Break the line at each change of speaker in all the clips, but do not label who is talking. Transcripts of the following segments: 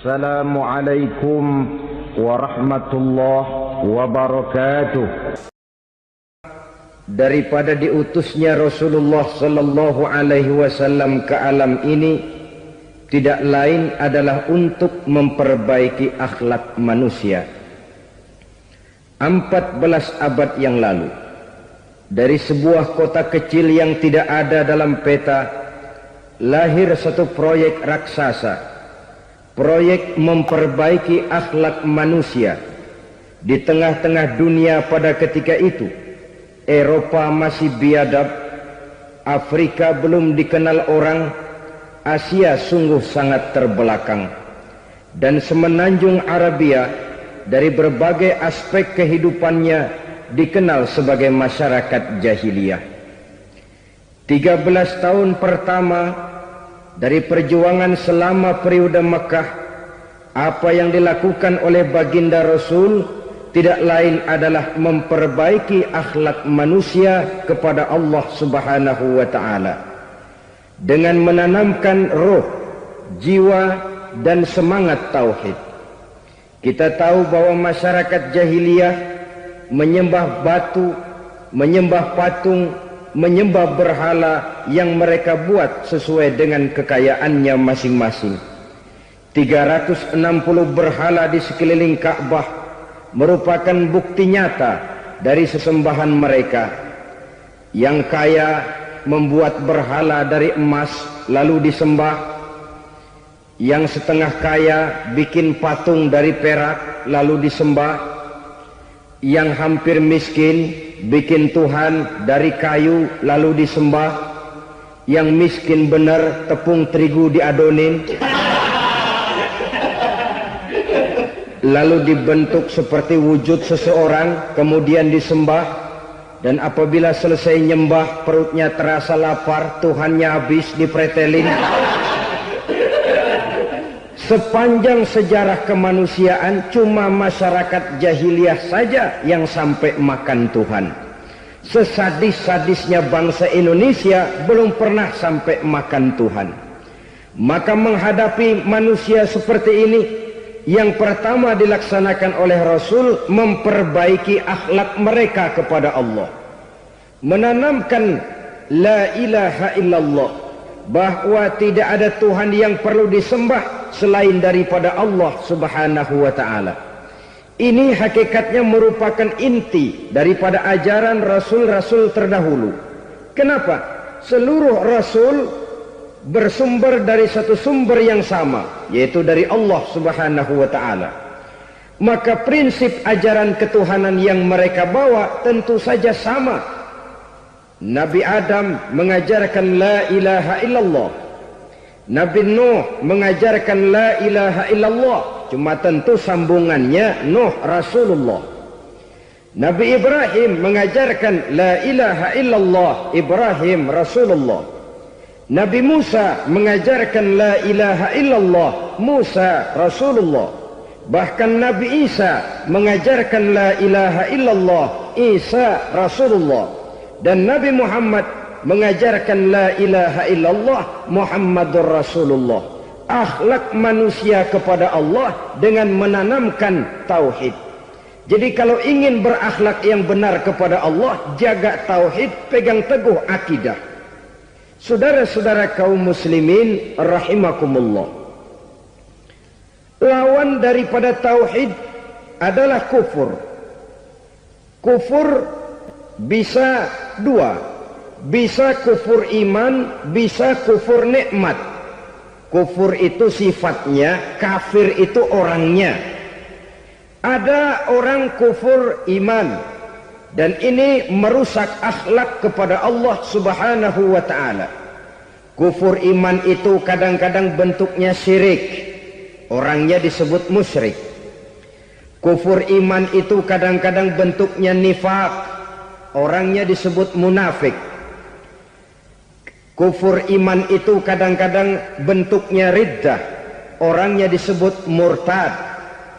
Assalamualaikum warahmatullahi wabarakatuh. Daripada diutusnya Rasulullah sallallahu alaihi wasallam ke alam ini tidak lain adalah untuk memperbaiki akhlak manusia. 14 abad yang lalu, dari sebuah kota kecil yang tidak ada dalam peta, lahir satu proyek raksasa, proyek memperbaiki akhlak manusia. Di tengah-tengah dunia pada ketika itu, Eropa masih biadab, Afrika belum dikenal orang, Asia sungguh sangat terbelakang, dan semenanjung Arabia dari berbagai aspek kehidupannya dikenal sebagai masyarakat jahiliyah. 13 tahun pertama dari perjuangan selama periode Mekah, apa yang dilakukan oleh baginda Rasul tidak lain adalah memperbaiki akhlak manusia kepada Allah Subhanahu wa ta'ala dengan menanamkan roh, jiwa dan semangat tauhid. Kita tahu bahwa masyarakat jahiliyah menyembah batu, menyembah patung, menyembah berhala yang mereka buat sesuai dengan kekayaannya masing-masing. 360 berhala di sekeliling Ka'bah merupakan bukti nyata dari sesembahan mereka. Yang kaya membuat berhala dari emas lalu disembah, yang setengah kaya bikin patung dari perak lalu disembah, yang hampir miskin bikin Tuhan dari kayu lalu disembah, yang miskin benar tepung terigu diadonin lalu dibentuk seperti wujud seseorang kemudian disembah, dan apabila selesai nyembah perutnya terasa lapar, Tuhannya habis dipretelin. Sepanjang sejarah kemanusiaan cuma masyarakat jahiliyah saja yang sampai makan Tuhan. Sesadis-sadisnya bangsa Indonesia belum pernah sampai makan Tuhan. Maka menghadapi manusia seperti ini, yang pertama dilaksanakan oleh Rasul memperbaiki akhlak mereka kepada Allah, menanamkan la ilaha illallah, bahwa tidak ada Tuhan yang perlu disembah selain daripada Allah Subhanahu wa ta'ala. Ini hakikatnya merupakan inti daripada ajaran Rasul-Rasul terdahulu. Kenapa? Seluruh Rasul bersumber dari satu sumber yang sama, yaitu dari Allah Subhanahu wa ta'ala. Maka prinsip ajaran ketuhanan yang mereka bawa tentu saja sama. Nabi Adam mengajarkan la ilaha illallah, Nabi Nuh mengajarkan la ilaha illallah, cuma tentu sambungannya Nuh Rasulullah. Nabi Ibrahim mengajarkan la ilaha illallah, Ibrahim Rasulullah. Nabi Musa mengajarkan la ilaha illallah, Musa Rasulullah. Bahkan Nabi Isa mengajarkan la ilaha illallah, Isa Rasulullah. Dan Nabi Muhammad mengajarkan la ilaha illallah, Muhammadur Rasulullah. Akhlak manusia kepada Allah dengan menanamkan tauhid. Jadi kalau ingin berakhlak yang benar kepada Allah, jaga tauhid, pegang teguh akidah. Saudara-saudara kaum muslimin rahimakumullah, lawan daripada tauhid adalah kufur. Kufur bisa dua, bisa kufur iman, bisa kufur nikmat. Kufur itu sifatnya, kafir itu orangnya. Ada orang kufur iman, dan ini merusak akhlak kepada Allah Subhanahu wa ta'ala. Kufur iman itu kadang-kadang bentuknya syirik, orangnya disebut musyrik. Kufur iman itu kadang-kadang bentuknya nifaq, orangnya disebut munafik. Kufur iman itu kadang-kadang bentuknya riddah, orangnya disebut murtad.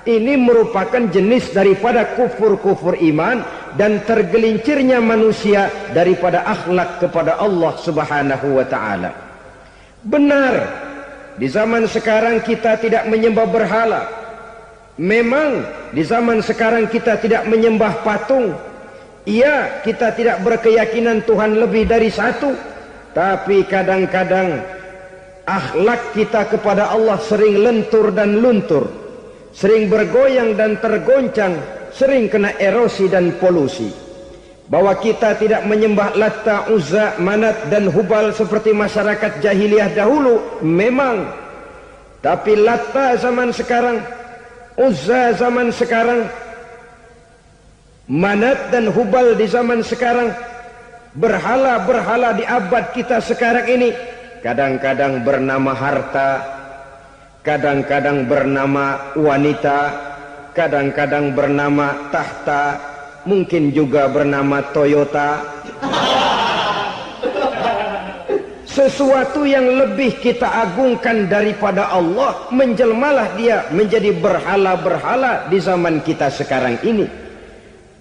Ini merupakan jenis daripada kufur-kufur iman dan tergelincirnya manusia daripada akhlak kepada Allah Subhanahu wa ta'ala. Benar di zaman sekarang kita tidak menyembah berhala. Memang di zaman sekarang kita tidak menyembah patung. Iya, kita tidak berkeyakinan Tuhan lebih dari satu. Tapi kadang-kadang akhlak kita kepada Allah sering lentur dan luntur, sering bergoyang dan tergoncang, sering kena erosi dan polusi. Bahwa kita tidak menyembah Latta, Uzza, Manat dan Hubal seperti masyarakat jahiliyah dahulu, memang. Tapi Latta zaman sekarang, Uzza zaman sekarang, Manat dan Hubal di zaman sekarang, berhala-berhala di abad kita sekarang ini, kadang-kadang bernama harta, kadang-kadang bernama wanita, kadang-kadang bernama tahta, mungkin juga bernama Toyota. Sesuatu yang lebih kita agungkan daripada Allah, menjelmalah dia menjadi berhala-berhala di zaman kita sekarang ini.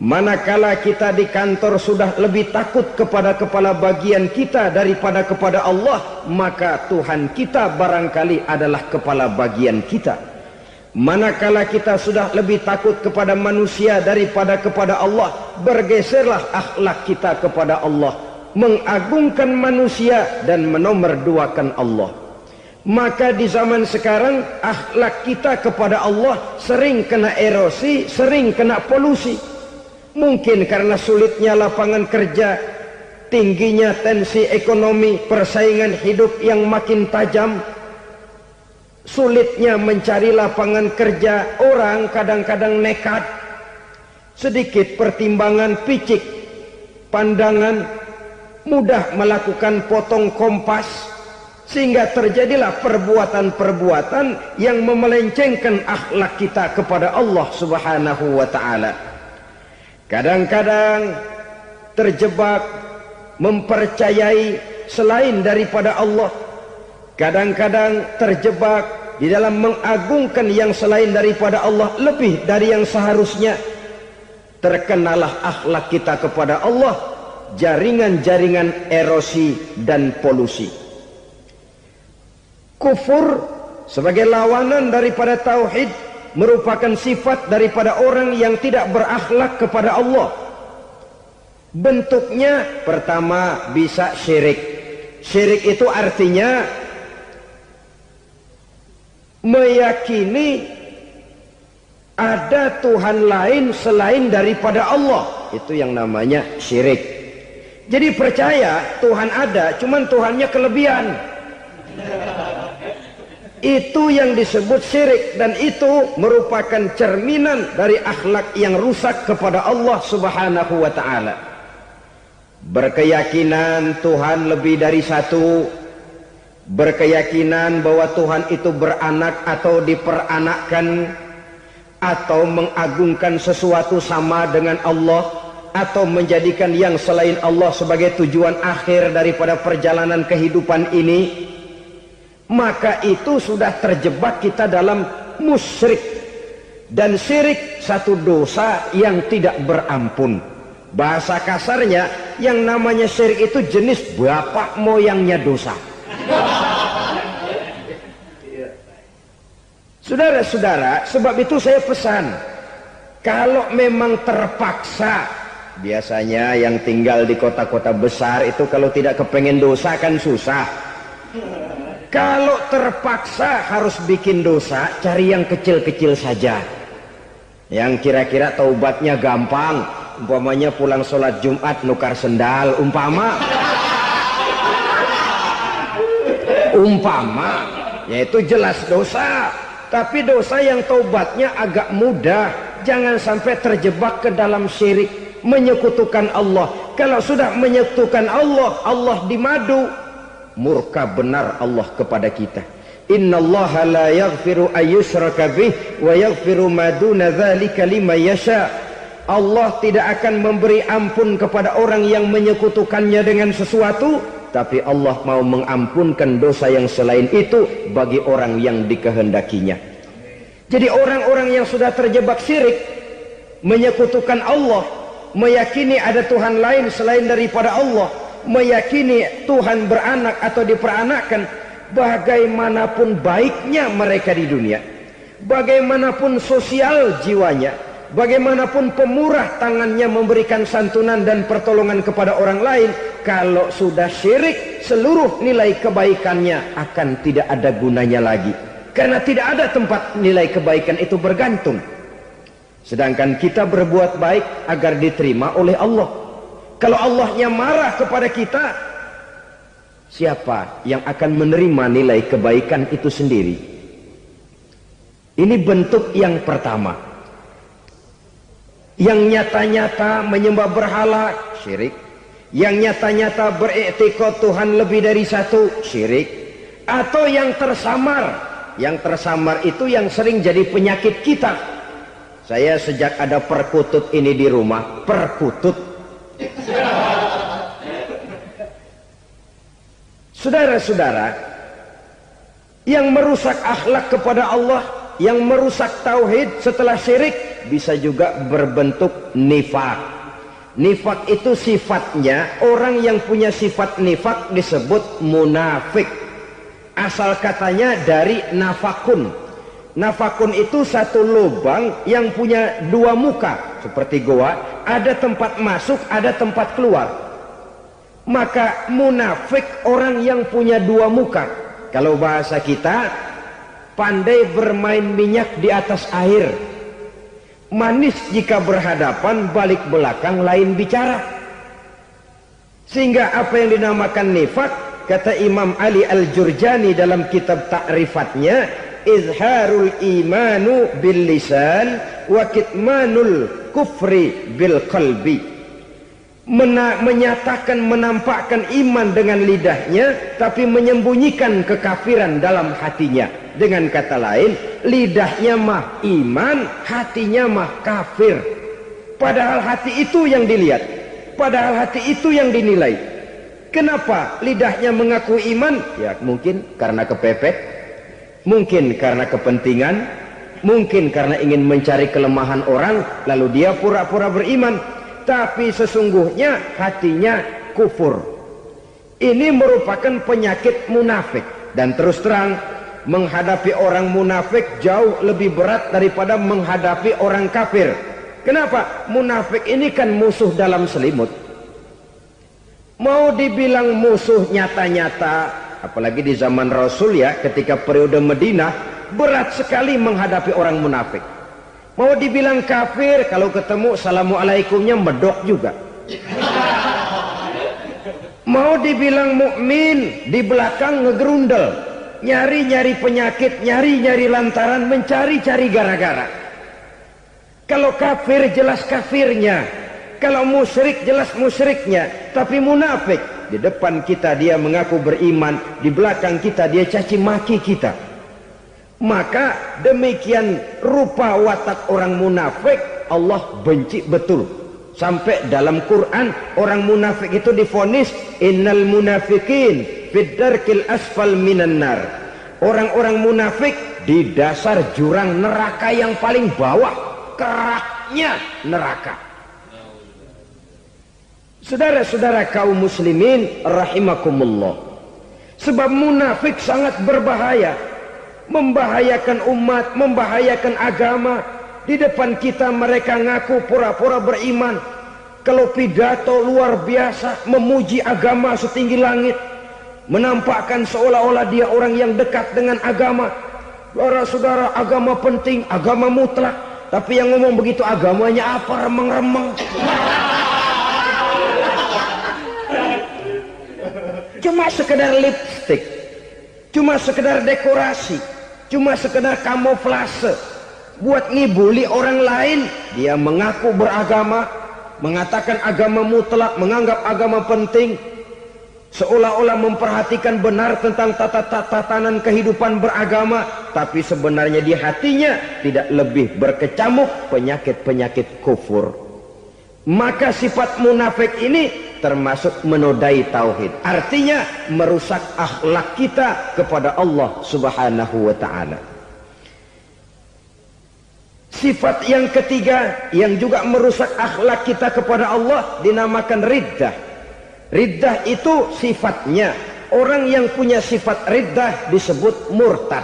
Manakala kita di kantor sudah lebih takut kepada kepala bagian kita daripada kepada Allah, maka Tuhan kita barangkali adalah kepala bagian kita. Manakala kita sudah lebih takut kepada manusia daripada kepada Allah, bergeserlah akhlak kita kepada Allah, mengagungkan manusia dan menomorduakan Allah. Maka di zaman sekarang akhlak kita kepada Allah sering kena erosi, sering kena polusi. Mungkin karena sulitnya lapangan kerja, tingginya tensi ekonomi, persaingan hidup yang makin tajam, sulitnya mencari lapangan kerja, orang kadang-kadang nekat. Sedikit pertimbangan, picik pandangan, mudah melakukan potong kompas, sehingga terjadilah perbuatan-perbuatan yang memelencengkan akhlak kita kepada Allah Subhanahu wa ta'ala. Kadang-kadang terjebak mempercayai selain daripada Allah. Kadang-kadang terjebak di dalam mengagungkan yang selain daripada Allah lebih dari yang seharusnya. Terkenalah akhlak kita kepada Allah jaringan-jaringan erosi dan polusi. Kufur sebagai lawanan daripada tauhid merupakan sifat daripada orang yang tidak berakhlak kepada Allah. Bentuknya pertama bisa syirik. Syirik itu artinya meyakini ada Tuhan lain selain daripada Allah. Itu yang namanya syirik. Jadi percaya Tuhan ada, cuman Tuhannya kelebihan. Itu yang disebut syirik, dan itu merupakan cerminan dari akhlak yang rusak kepada Allah Subhanahu wa ta'ala. Berkeyakinan Tuhan lebih dari satu, berkeyakinan bahwa Tuhan itu beranak atau diperanakkan, atau mengagungkan sesuatu sama dengan Allah, atau menjadikan yang selain Allah sebagai tujuan akhir daripada perjalanan kehidupan ini, maka itu sudah terjebak kita dalam musyrik. Dan syirik satu dosa yang tidak berampun. Bahasa kasarnya, yang namanya syirik itu jenis bapak moyangnya dosa. Saudara-saudara, sebab itu saya pesan, kalau memang terpaksa, biasanya yang tinggal di kota-kota besar itu kalau tidak kepengen dosa kan susah. Kalau terpaksa harus bikin dosa, cari yang kecil-kecil saja, yang kira-kira taubatnya gampang. Umpamanya pulang sholat Jumat nukar sendal, umpama, yaitu jelas dosa. Tapi dosa yang taubatnya agak mudah. Jangan sampai terjebak ke dalam syirik, menyekutukan Allah. Kalau sudah menyekutukan Allah, Allah dimadu, murka benar Allah kepada kita. Innallaha la yaghfiru ayyushraka bih wa yaghfiru ma duna dzalika liman yasha. Allah tidak akan memberi ampun kepada orang yang menyekutukannya dengan sesuatu, tapi Allah mau mengampunkan dosa yang selain itu bagi orang yang dikehendakinya. Jadi orang-orang yang sudah terjebak syirik, menyekutukan Allah, meyakini ada Tuhan lain selain daripada Allah, meyakini Tuhan beranak atau diperanakkan, bagaimanapun baiknya mereka di dunia, bagaimanapun sosial jiwanya, bagaimanapun pemurah tangannya memberikan santunan dan pertolongan kepada orang lain, kalau sudah syirik, seluruh nilai kebaikannya akan tidak ada gunanya lagi. Karena tidak ada tempat nilai kebaikan itu bergantung. Sedangkan kita berbuat baik agar diterima oleh Allah. Kalau Allahnya marah kepada kita, siapa yang akan menerima nilai kebaikan itu sendiri? Ini bentuk yang pertama. Yang nyata-nyata menyembah berhala, syirik. Yang nyata-nyata beriktikad Tuhan lebih dari satu, syirik. Atau yang tersamar. Yang tersamar itu yang sering jadi penyakit kita. Saya sejak ada perkutut ini di rumah, perkutut. Saudara-saudara, yang merusak akhlak kepada Allah, yang merusak tauhid setelah syirik, bisa juga berbentuk nifak. Nifak itu sifatnya, orang yang punya sifat nifak disebut munafik. Asal katanya dari nafakun. Nafakun itu satu lubang yang punya dua muka, seperti goa, ada tempat masuk, ada tempat keluar. Maka munafik orang yang punya dua muka. Kalau bahasa kita, pandai bermain minyak di atas air. Manis jika berhadapan, balik belakang lain bicara. Sehingga apa yang dinamakan nifak, kata Imam Ali Al-Jurjani dalam kitab ta'rifatnya, izharul imanu bil lisan wa kitmanul kufri bil qalbi. Menyatakan, menampakkan iman dengan lidahnya, tapi menyembunyikan kekafiran dalam hatinya. Dengan kata lain, lidahnya mah iman, hatinya mah kafir. Padahal hati itu yang dilihat, padahal hati itu yang dinilai. Kenapa lidahnya mengaku iman? Ya mungkin karena kepepet, mungkin karena kepentingan, mungkin karena ingin mencari kelemahan orang, lalu dia pura-pura beriman. Tapi sesungguhnya hatinya kufur. Ini merupakan penyakit munafik. Dan terus terang, menghadapi orang munafik jauh lebih berat daripada menghadapi orang kafir. Kenapa? Munafik ini kan musuh dalam selimut. Mau dibilang musuh nyata-nyata, apalagi di zaman Rasul ya, ketika periode Madinah, berat sekali menghadapi orang munafik. Mau dibilang kafir, kalau ketemu assalamualaikumnya medok juga. Mau dibilang mukmin, di belakang ngegerundel, nyari-nyari penyakit, nyari-nyari lantaran, mencari-cari gara-gara. Kalau kafir jelas kafirnya, kalau musyrik jelas musyriknya. Tapi munafik, di depan kita dia mengaku beriman, di belakang kita dia caci maki kita. Maka demikian rupa watak orang munafik, Allah benci betul. Sampai dalam Quran orang munafik itu divonis innal munafikin fid darkil asfal minan nar. Orang-orang munafik di dasar jurang neraka yang paling bawah, keraknya neraka. Saudara-saudara kaum muslimin rahimakumullah. Sebab munafik sangat berbahaya, membahayakan umat, membahayakan agama. Di depan kita mereka ngaku pura-pura beriman. Kalau pidato luar biasa, memuji agama setinggi langit, menampakkan seolah-olah dia orang yang dekat dengan agama. Saudara-saudara, agama penting, agama mutlak. Tapi yang ngomong begitu agamanya apa? Remeng-remeng. Cuma sekedar lipstick, cuma sekedar dekorasi, cuma sekedar kamuflase buat ngibuli orang lain. Dia mengaku beragama, mengatakan agama mutlak, menganggap agama penting, seolah-olah memperhatikan benar tentang tatanan kehidupan beragama, tapi sebenarnya di hatinya tidak lebih berkecamuk penyakit-penyakit kufur. Maka sifat munafik ini termasuk menodai tauhid, artinya merusak akhlak kita kepada Allah Subhanahu wa ta'ala. Sifat yang ketiga yang juga merusak akhlak kita kepada Allah dinamakan riddah. Riddah itu sifatnya orang yang punya sifat riddah disebut murtad.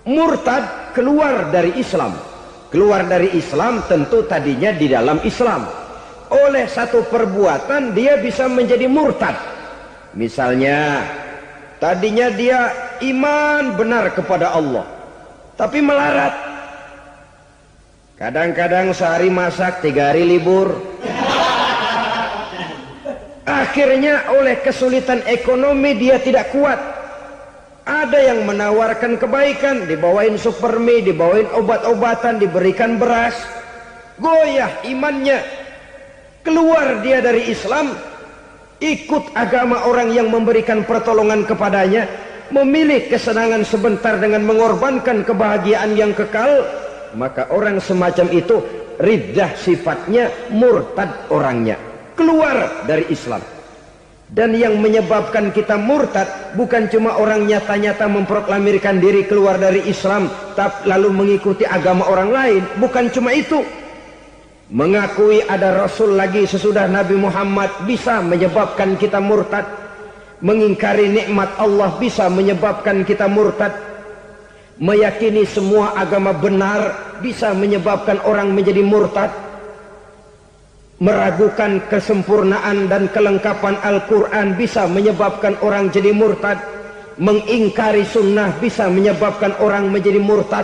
Murtad keluar dari Islam. Keluar dari Islam tentu tadinya di dalam Islam. Oleh satu perbuatan dia bisa menjadi murtad. Misalnya tadinya dia iman benar kepada Allah, tapi melarat. Kadang-kadang sehari masak, 3 hari libur. Akhirnya oleh kesulitan ekonomi dia tidak kuat. Ada yang menawarkan kebaikan, dibawain supermi, dibawain obat-obatan, diberikan beras. Goyah imannya. Keluar dia dari Islam, ikut agama orang yang memberikan pertolongan kepadanya, memilih kesenangan sebentar dengan mengorbankan kebahagiaan yang kekal. Maka orang semacam itu riddah sifatnya, murtad orangnya, keluar dari Islam. Dan yang menyebabkan kita murtad bukan cuma orang nyata-nyata memproklamirkan diri keluar dari Islam tapi lalu mengikuti agama orang lain. Bukan cuma itu. Mengakui ada Rasul lagi sesudah Nabi Muhammad bisa menyebabkan kita murtad. Mengingkari nikmat Allah bisa menyebabkan kita murtad. Meyakini semua agama benar bisa menyebabkan orang menjadi murtad. Meragukan kesempurnaan dan kelengkapan Al-Quran bisa menyebabkan orang jadi murtad. Mengingkari sunnah bisa menyebabkan orang menjadi murtad.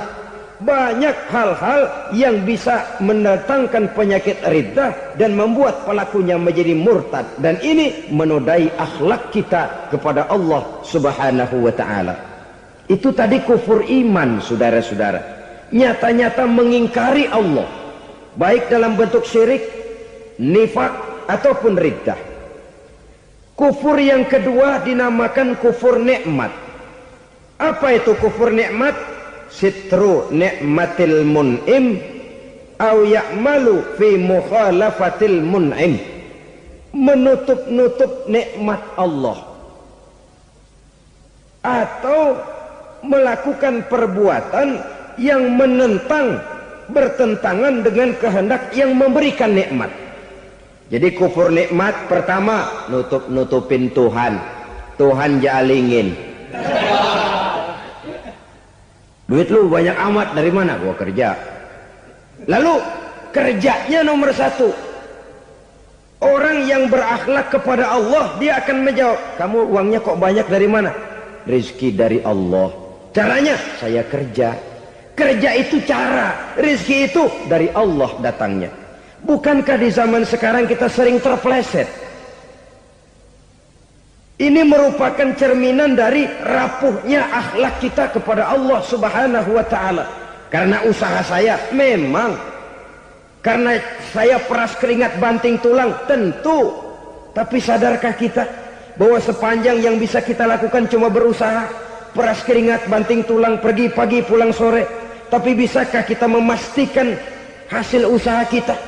Banyak hal-hal yang bisa mendatangkan penyakit riddah dan membuat pelakunya menjadi murtad. Dan ini menodai akhlak kita kepada Allah Subhanahu wa ta'ala. Itu tadi kufur iman, saudara-saudara. Nyata-nyata mengingkari Allah, baik dalam bentuk syirik, nifak ataupun riddah. Kufur yang kedua dinamakan kufur nikmat. Apa itu kufur nikmat? Sitru nikmatil mun'im au ya'malu fi mukhalafatil mun'im. Menutup-nutup nikmat Allah atau melakukan perbuatan yang menentang, bertentangan dengan kehendak yang memberikan nikmat. Jadi kufur nikmat pertama, nutup-nutupin Tuhan. Tuhan jalingin. Duit lu banyak amat, dari mana? Gua kerja. Lalu kerjanya nomor 1. Orang yang berakhlak kepada Allah, dia akan menjawab, kamu uangnya kok banyak, dari mana? Rizki dari Allah. Caranya, saya kerja. Kerja itu cara, rizki itu dari Allah datangnya. Bukankah di zaman sekarang kita sering terpleset? Ini merupakan cerminan dari rapuhnya akhlak kita kepada Allah Subhanahu wa ta'ala. Karena usaha saya memang, karena saya peras keringat banting tulang, tentu. Tapi sadarkah kita bahwa sepanjang yang bisa kita lakukan cuma berusaha, peras keringat banting tulang, pergi pagi pulang sore? Tapi bisakah kita memastikan hasil usaha kita?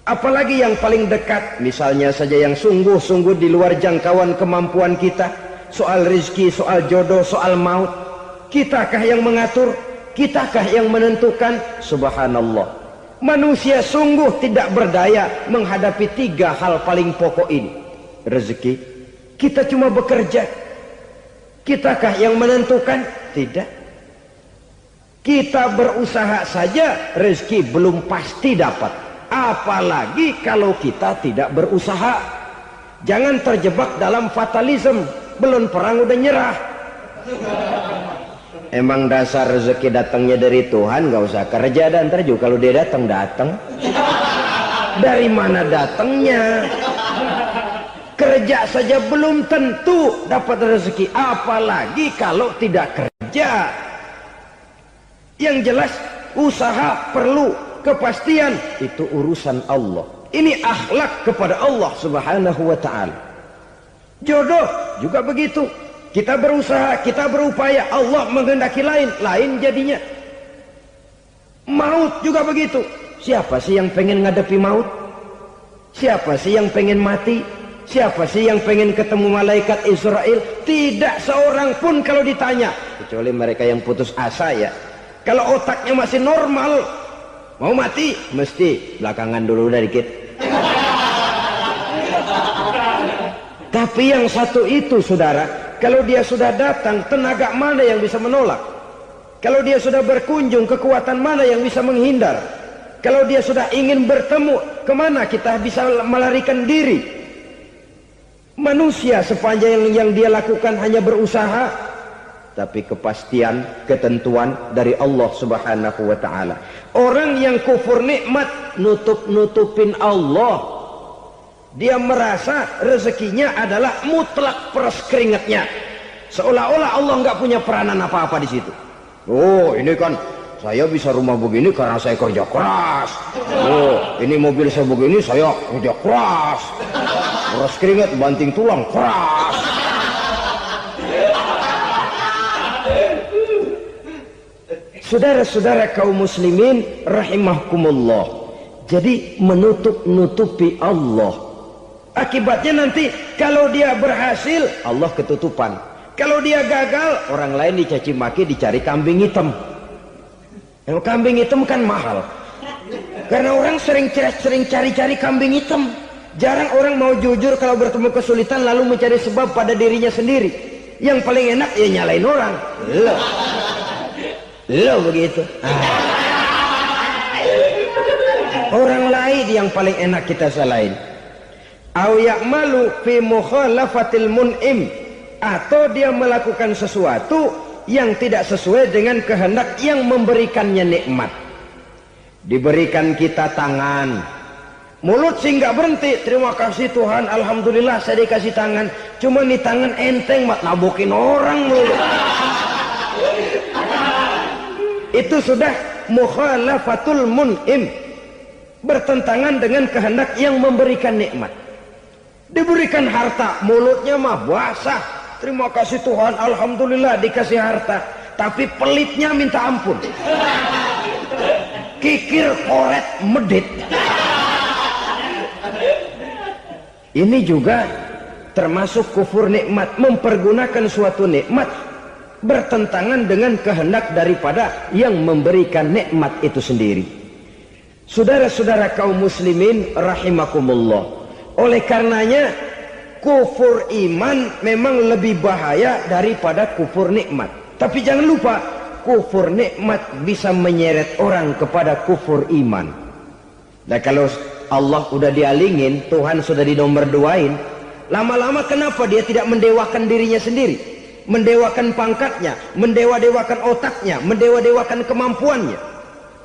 Apalagi yang paling dekat, misalnya saja yang sungguh-sungguh di luar jangkauan kemampuan kita, soal rizki, soal jodoh, soal maut. Kitakah yang mengatur? Kitakah yang menentukan? Subhanallah. Manusia sungguh tidak berdaya menghadapi 3 hal paling pokok ini. Rezeki, kita cuma bekerja. Kitakah yang menentukan? Tidak. Kita berusaha saja, rezeki belum pasti dapat. Apalagi kalau kita tidak berusaha. Jangan terjebak dalam fatalisme. Belum perang udah nyerah. Emang dasar rezeki datangnya dari Tuhan, gak usah kerja, dan ntar juga kalau dia datang. Dari mana datangnya? Kerja saja belum tentu dapat rezeki, apalagi kalau tidak kerja. Yang jelas usaha perlu kepastian, itu urusan Allah. Ini akhlak kepada Allah Subhanahu wa ta'ala. Jodoh juga begitu. Kita berusaha, kita berupaya, Allah menghendaki lain jadinya. Maut juga begitu. Siapa sih yang pengen ngadepi maut? Siapa sih yang pengen mati? Siapa sih yang pengen ketemu malaikat Israel? Tidak seorang pun kalau ditanya, kecuali mereka yang putus asa ya. Kalau otaknya masih normal, mau mati mesti belakangan dulu dari dikit. Tapi yang satu itu saudara, kalau dia sudah datang, tenaga mana yang bisa menolak? Kalau dia sudah berkunjung, kekuatan mana yang bisa menghindar? Kalau dia sudah ingin bertemu, kemana kita bisa melarikan diri? Manusia sepanjang yang dia lakukan hanya berusaha, tapi kepastian, ketentuan dari Allah Subhanahu wa ta'ala. Orang yang kufur nikmat, nutupin Allah. Dia merasa rezekinya adalah mutlak peras keringatnya. Seolah-olah Allah nggak punya peranan apa-apa di situ. Oh, ini kan saya bisa rumah begini karena saya kerja keras. Oh, ini mobil saya begini, saya kerja keras. Peras keringat, banting tulang, keras. Saudara-saudara kaum muslimin rahimahkumullah. Jadi menutup-nutupi Allah. Akibatnya nanti kalau dia berhasil, Allah ketutupan. Kalau dia gagal, orang lain dicaci maki, dicari kambing hitam. Yang kambing hitam kan mahal. Karena orang sering cari-cari kambing hitam. Jarang orang mau jujur kalau bertemu kesulitan lalu mencari sebab pada dirinya sendiri. Yang paling enak ya nyalain orang. Lo begitu. Orang lain yang paling enak kita salahin. Au ya'malu fi mukhalafatil mun'im, atau dia melakukan sesuatu yang tidak sesuai dengan kehendak yang memberikannya nikmat. Diberikan kita tangan, mulut sih nggak berhenti, terima kasih Tuhan, alhamdulillah saya dikasih tangan. Cuma nih tangan enteng mat nabokin orang mulu. Itu sudah mukhalafatul mun'im, bertentangan dengan kehendak yang memberikan nikmat. Diberikan harta, mulutnya mah basah, terima kasih Tuhan, alhamdulillah dikasih harta, tapi pelitnya minta ampun, kikir koret medit. Ini juga termasuk kufur nikmat, mempergunakan suatu nikmat bertentangan dengan kehendak daripada yang memberikan nikmat itu sendiri. Saudara-saudara kaum muslimin rahimakumullah, oleh karenanya kufur iman memang lebih bahaya daripada kufur nikmat. Tapi jangan lupa, kufur nikmat bisa menyeret orang kepada kufur iman. Nah kalau Allah udah dialingin, Tuhan sudah dinomor duain, lama-lama kenapa dia tidak mendewakan dirinya sendiri, mendewakan pangkatnya, mendewa-dewakan otaknya, mendewa-dewakan kemampuannya?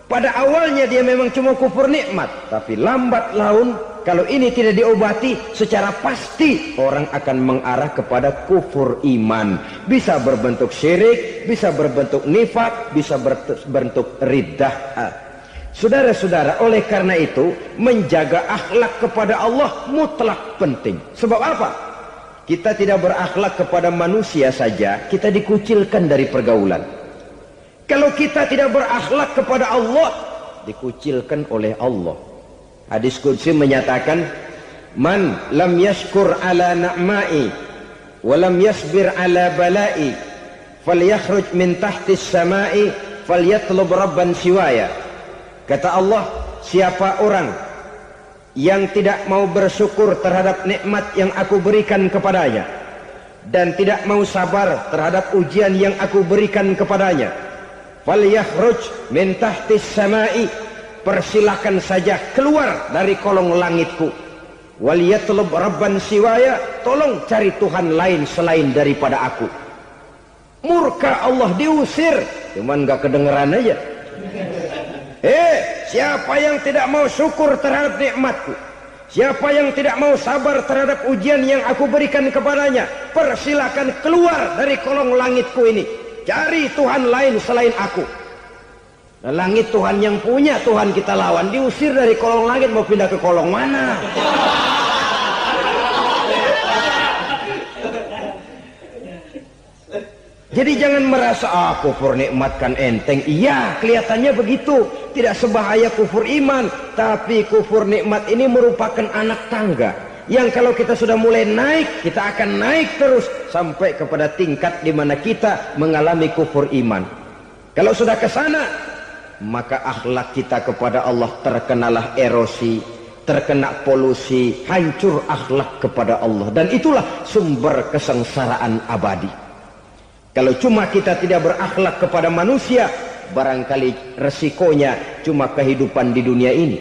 Pada awalnya dia memang cuma kufur nikmat, tapi lambat laun kalau ini tidak diobati, secara pasti orang akan mengarah kepada kufur iman. Bisa berbentuk syirik, bisa berbentuk nifak, bisa berbentuk riddah. Saudara-saudara, oleh karena itu menjaga akhlak kepada Allah mutlak penting. Sebab apa? Kita tidak berakhlak kepada manusia saja, kita dikucilkan dari pergaulan. Kalau kita tidak berakhlak kepada Allah, dikucilkan oleh Allah. Hadis qudsi menyatakan, man lam yashkur ala na'mai wa lam yasbir ala balai falyakhruj min tahtis samai falyatlub rabban siwaya. Kata Allah, siapa orang yang tidak mau bersyukur terhadap nikmat yang aku berikan kepadanya dan tidak mau sabar terhadap ujian yang aku berikan kepadanya, falyakhruj min tahtis samai, persilahkan saja keluar dari kolong langitku, waliyatlub rabban siwaya, tolong cari Tuhan lain selain daripada aku. Murka Allah, diusir, cuman gak kedengeran aja. Siapa yang tidak mau syukur terhadap nikmatku, siapa yang tidak mau sabar terhadap ujian yang aku berikan kepadanya, persilahkan keluar dari kolong langitku ini, cari Tuhan lain selain aku. Langit Tuhan yang punya, Tuhan kita lawan, diusir dari kolong langit, mau pindah ke kolong mana? Jadi jangan merasa kufur nikmat kan enteng. Iya, kelihatannya begitu, tidak sebahaya kufur iman. Tapi kufur nikmat ini merupakan anak tangga yang kalau kita sudah mulai naik, kita akan naik terus sampai kepada tingkat di mana kita mengalami kufur iman. Kalau sudah ke sana, maka akhlak kita kepada Allah terkenalah erosi, terkena polusi, hancur akhlak kepada Allah, dan itulah sumber kesengsaraan abadi. Kalau cuma kita tidak berakhlak kepada manusia, barangkali resikonya cuma kehidupan di dunia ini.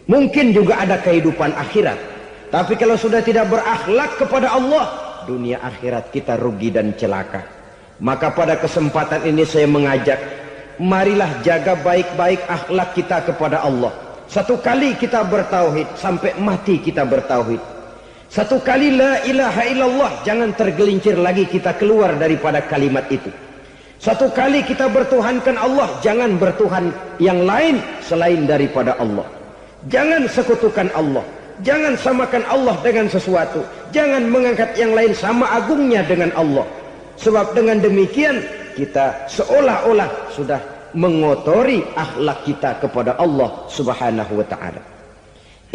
Mungkin juga ada kehidupan akhirat, tapi kalau sudah tidak berakhlak kepada Allah, dunia akhirat kita rugi dan celaka. Maka pada kesempatan ini saya mengajak, marilah jaga baik-baik akhlak kita kepada Allah. Satu kali kita bertauhid, sampai mati kita bertauhid. Satu kali la ilaha illallah, jangan tergelincir lagi kita keluar daripada kalimat itu. Satu kali kita bertuhankan Allah, jangan bertuhan yang lain selain daripada Allah. Jangan sekutukan Allah, jangan samakan Allah dengan sesuatu, jangan mengangkat yang lain sama agungnya dengan Allah. Sebab dengan demikian kita seolah-olah sudah mengotori akhlak kita kepada Allah Subhanahu wa ta'ala.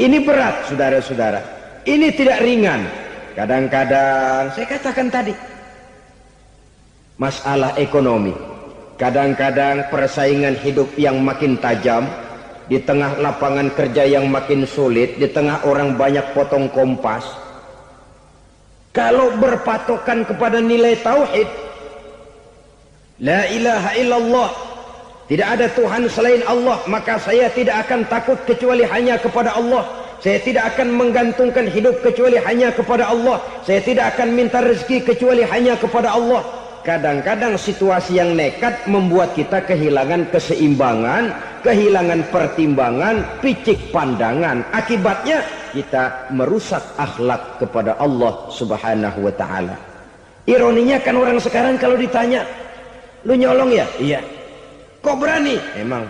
Ini berat, saudara-saudara. Ini tidak ringan. Kadang-kadang saya katakan tadi, masalah ekonomi, kadang-kadang persaingan hidup yang makin tajam, di tengah lapangan kerja yang makin sulit, di tengah orang banyak potong kompas. Kalau berpatokan kepada nilai tauhid, la ilaha illallah, tidak ada Tuhan selain Allah, maka saya tidak akan takut kecuali hanya kepada Allah. Saya tidak akan menggantungkan hidup kecuali hanya kepada Allah. Saya tidak akan minta rezeki kecuali hanya kepada Allah. Kadang-kadang situasi yang nekat membuat kita kehilangan keseimbangan, kehilangan pertimbangan, picik pandangan. Akibatnya kita merusak akhlak kepada Allah Subhanahu wa ta'ala. Ironinya kan orang sekarang kalau ditanya, lu nyolong ya? Iya. Kok berani? Emang.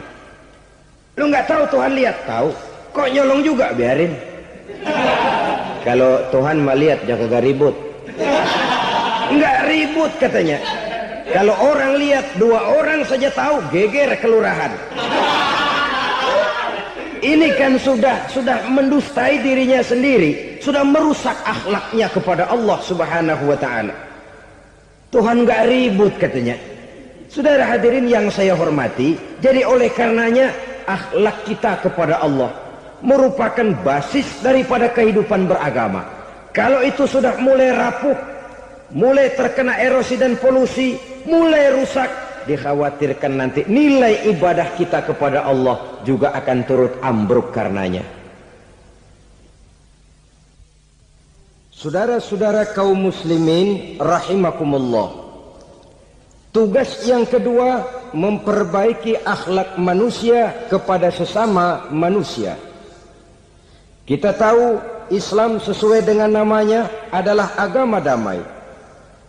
Lu nggak tahu Tuhan lihat? Tahu. Kok nyolong juga? Biarin. Kalau Tuhan mah lihat, jangan ribut. Nggak ribut katanya. Kalau orang lihat, 2 orang saja tahu, geger kelurahan. Ini kan sudah mendustai dirinya sendiri, sudah merusak akhlaknya kepada Allah Subhanahu wa ta'ala. Tuhan nggak ribut katanya. Saudara hadirin yang saya hormati, jadi oleh karenanya akhlak kita kepada Allah merupakan basis daripada kehidupan beragama. Kalau itu sudah mulai rapuh, mulai terkena erosi dan polusi, mulai rusak, dikhawatirkan nanti nilai ibadah kita kepada Allah juga akan turut ambruk karenanya. Saudara-saudara kaum muslimin rahimakumullah, tugas yang kedua, memperbaiki akhlak manusia kepada sesama manusia. Kita tahu Islam sesuai dengan namanya adalah agama damai.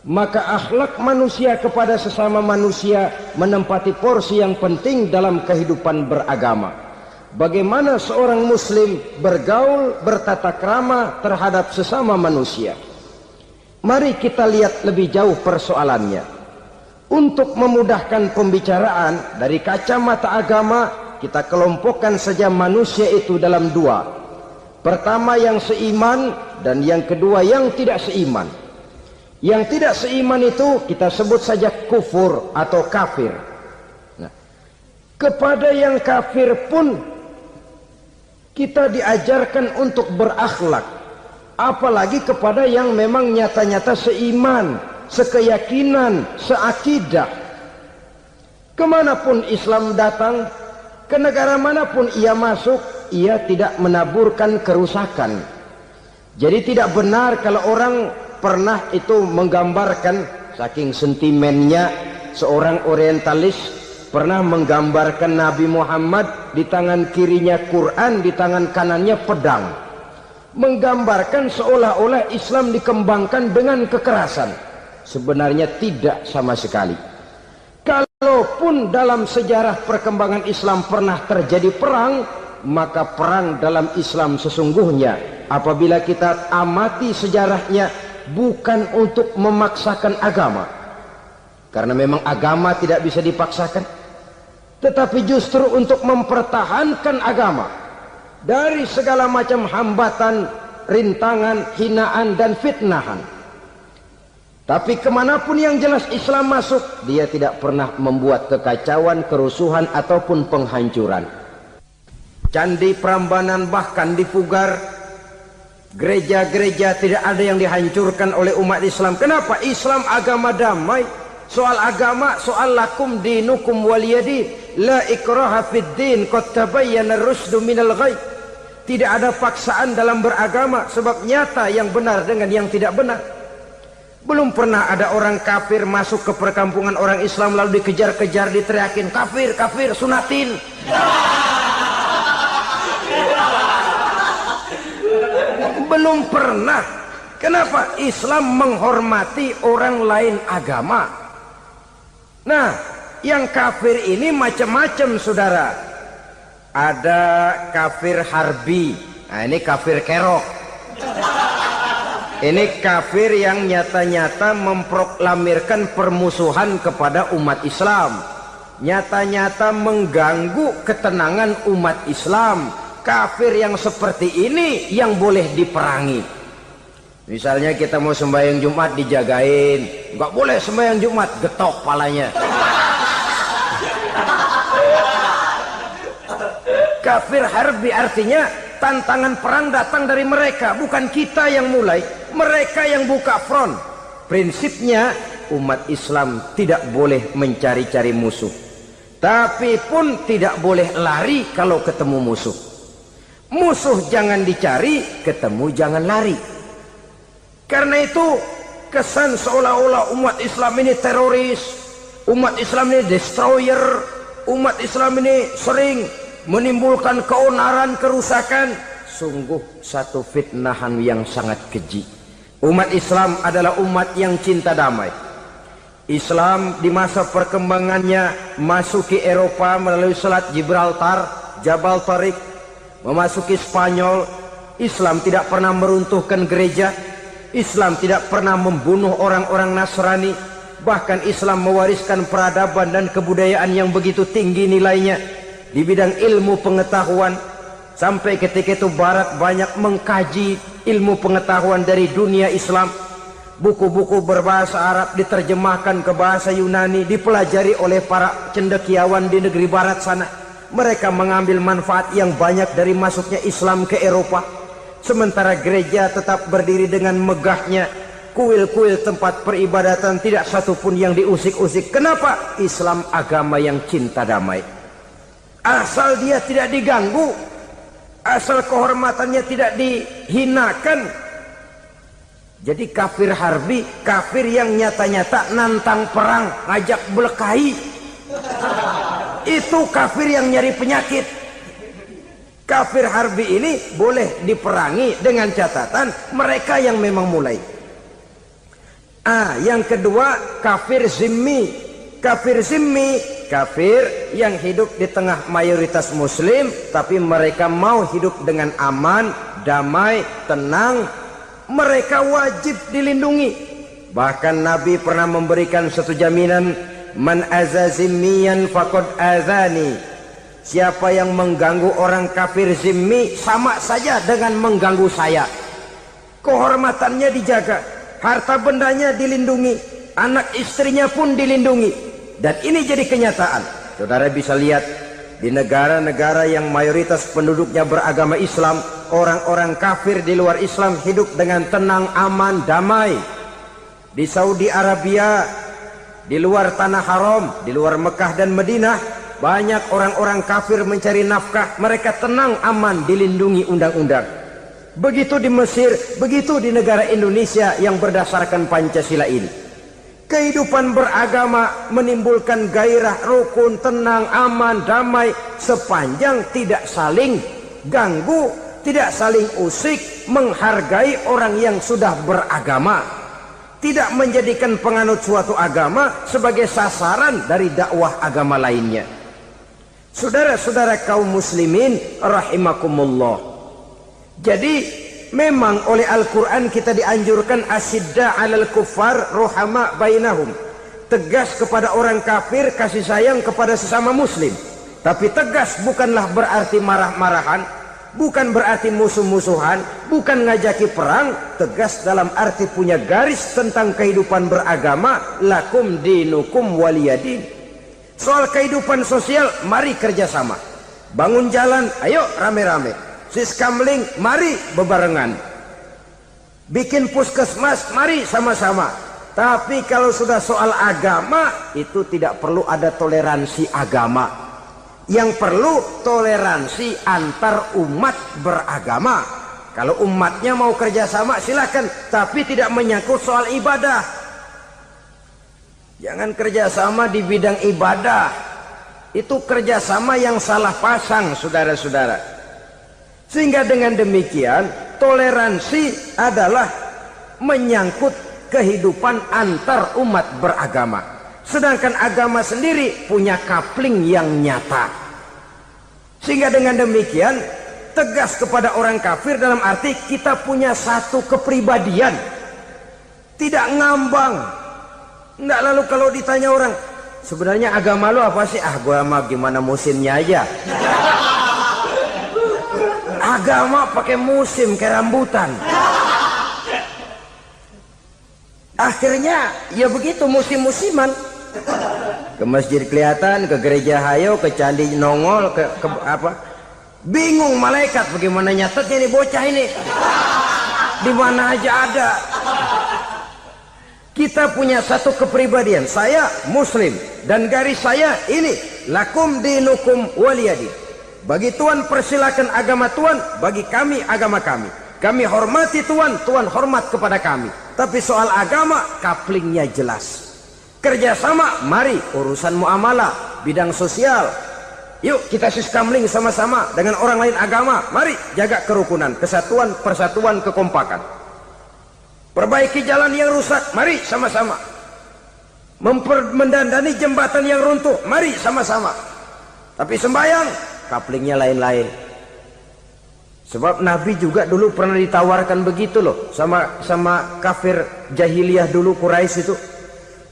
Maka akhlak manusia kepada sesama manusia menempati porsi yang penting dalam kehidupan beragama. Bagaimana seorang muslim bergaul, bertata krama terhadap sesama manusia. Mari kita lihat lebih jauh persoalannya. Untuk memudahkan pembicaraan dari kacamata agama, kita kelompokkan saja manusia itu dalam 2. Pertama yang seiman, dan yang kedua yang tidak seiman. Yang tidak seiman itu kita sebut saja kufur atau kafir. Nah, kepada yang kafir pun kita diajarkan untuk berakhlak, apalagi kepada yang memang nyata-nyata seiman, sekeyakinan, seakidah. Kemanapun Islam datang, ke negara manapun ia masuk, ia tidak menaburkan kerusakan. Jadi tidak benar kalau orang pernah itu menggambarkan, saking sentimennya seorang orientalis pernah menggambarkan Nabi Muhammad di tangan kirinya Quran, di tangan kanannya pedang, menggambarkan seolah-olah Islam dikembangkan dengan kekerasan. Sebenarnya tidak sama sekali. Kalaupun dalam sejarah perkembangan Islam pernah terjadi perang, maka perang dalam Islam sesungguhnya apabila kita amati sejarahnya bukan untuk memaksakan agama, karena memang agama tidak bisa dipaksakan, tetapi justru untuk mempertahankan agama dari segala macam hambatan, rintangan, hinaan dan fitnahan. Tapi kemanapun yang jelas Islam masuk, dia tidak pernah membuat kekacauan, kerusuhan ataupun penghancuran. Candi Prambanan bahkan dipugar. Gereja-gereja tidak ada yang dihancurkan oleh umat Islam. Kenapa? Islam agama damai. Soal agama, soal lakum dinukum waliyadin. La ikraha fid din, qad tabayyana ar-rusydu minal ghayy. Tidak ada paksaan dalam beragama, sebab nyata yang benar dengan yang tidak benar. Belum pernah ada orang kafir masuk ke perkampungan orang Islam lalu dikejar-kejar, diteriakin kafir, kafir, sunatin. Belum pernah. Kenapa? Islam menghormati orang lain agama. Nah, yang kafir ini macam-macam, saudara. Ada kafir harbi. Nah, ini kafir kerok. Ini kafir yang nyata-nyata memproklamirkan permusuhan kepada umat Islam. Nyata-nyata mengganggu ketenangan umat Islam. Kafir yang seperti ini yang boleh diperangi. Misalnya kita mau sembahyang Jumat dijagain, nggak boleh sembahyang Jumat, getok palanya. Kafir harbi artinya tantangan perang datang dari mereka, bukan kita yang mulai, mereka yang buka front. Prinsipnya umat Islam tidak boleh mencari-cari musuh, tapi pun tidak boleh lari kalau ketemu musuh. Musuh jangan dicari, ketemu jangan lari. Karena itu kesan seolah-olah umat Islam ini teroris, umat Islam ini destroyer, umat Islam ini sering menimbulkan keonaran, kerusakan. Sungguh satu fitnahan yang sangat keji. Umat Islam adalah umat yang cinta damai. Islam di masa perkembangannya masuki Eropa melalui Selat Gibraltar, Jabal Tariq, memasuki Spanyol. Islam tidak pernah meruntuhkan gereja. Islam tidak pernah membunuh orang-orang Nasrani. Bahkan Islam mewariskan peradaban dan kebudayaan yang begitu tinggi nilainya di bidang ilmu pengetahuan. Sampai ketika itu Barat banyak mengkaji ilmu pengetahuan dari dunia Islam. Buku-buku berbahasa Arab diterjemahkan ke bahasa Yunani, dipelajari oleh para cendekiawan di negeri Barat sana. Mereka mengambil manfaat yang banyak dari masuknya Islam ke Eropa. Sementara gereja tetap berdiri dengan megahnya. Kuil-kuil tempat peribadatan tidak satupun yang diusik-usik. Kenapa? Islam agama yang cinta damai. Asal dia tidak diganggu, asal kehormatannya tidak dihinakan. Jadi kafir harbi, kafir yang nyata-nyata nantang perang, ngajak berkelahi. Itu kafir yang nyari penyakit. Kafir harbi ini boleh diperangi dengan catatan mereka yang memang mulai. Yang kedua kafir zimmi. Kafir zimmi, kafir yang hidup di tengah mayoritas muslim, tapi mereka mau hidup dengan aman, damai, tenang. Mereka wajib dilindungi. Bahkan Nabi pernah memberikan satu jaminan, man aza zimmiyan faqad azani. Siapa yang mengganggu orang kafir zimmi sama saja dengan mengganggu saya. Kehormatannya dijaga, harta bendanya dilindungi, anak istrinya pun dilindungi. Dan ini jadi kenyataan. Saudara bisa lihat di negara-negara yang mayoritas penduduknya beragama Islam, orang-orang kafir di luar Islam hidup dengan tenang, aman, damai. Di Saudi Arabia, di luar tanah haram, di luar Mekah dan Madinah, banyak orang-orang kafir mencari nafkah. Mereka tenang, aman, dilindungi undang-undang. Begitu di Mesir, begitu di negara Indonesia yang berdasarkan Pancasila ini. Kehidupan beragama menimbulkan gairah, rukun, tenang, aman, damai, sepanjang tidak saling ganggu, tidak saling usik, menghargai orang yang sudah beragama, tidak menjadikan penganut suatu agama sebagai sasaran dari dakwah agama lainnya. Saudara-saudara kaum muslimin rahimakumullah. Jadi memang oleh Al-Quran kita dianjurkan asyidda alal kuffar ruhama bainahum. Tegas kepada orang kafir, kasih sayang kepada sesama muslim. Tapi tegas bukanlah berarti marah-marahan, bukan berarti musuh-musuhan, bukan ngajaki perang. Tegas dalam arti punya garis tentang kehidupan beragama, lakum dinukum waliyadin. Soal kehidupan sosial, mari kerjasama. Bangun jalan, ayo rame-rame. Siskamling, mari bebarengan. Bikin puskesmas, mari sama-sama. Tapi kalau sudah soal agama, itu tidak perlu ada toleransi agama. Yang perlu toleransi antar umat beragama. Kalau umatnya mau kerjasama silakan, tapi tidak menyangkut soal ibadah. Jangan kerjasama di bidang ibadah. Itu kerjasama yang salah pasang, saudara-saudara. Sehingga dengan demikian toleransi adalah menyangkut kehidupan antar umat beragama. Sedangkan agama sendiri punya kapling yang nyata. Sehingga dengan demikian tegas kepada orang kafir dalam arti kita punya satu kepribadian. Tidak ngambang. Enggak, lalu kalau ditanya orang, sebenarnya agama lu apa sih? Ah, gua mah gimana musimnya aja. Agama pakai musim kayak rambutan. Akhirnya ya begitu, musim-musiman. Ke masjid kelihatan, ke gereja hayo, ke candi nongol, ke apa? Bingung malaikat bagaimana nyatetnya nih bocah ini. Di mana aja ada. Kita punya satu kepribadian. Saya Muslim dan garis saya ini, lakum dinukum waliyadin. Bagi Tuhan persilakan agama Tuhan, bagi kami agama kami. Kami hormati Tuhan, Tuhan hormat kepada kami. Tapi soal agama, kaplingnya jelas. Kerjasama, mari urusan muamalah, bidang sosial. Yuk kita siskamling sama-sama dengan orang lain agama. Mari jaga kerukunan, kesatuan, persatuan, kekompakan. Perbaiki jalan yang rusak, mari sama-sama. Mendandani jembatan yang runtuh, mari sama-sama. Tapi sembahyang, kaplingnya lain-lain. Sebab Nabi juga dulu pernah ditawarkan begitu loh sama kafir jahiliyah dulu, Quraisy itu.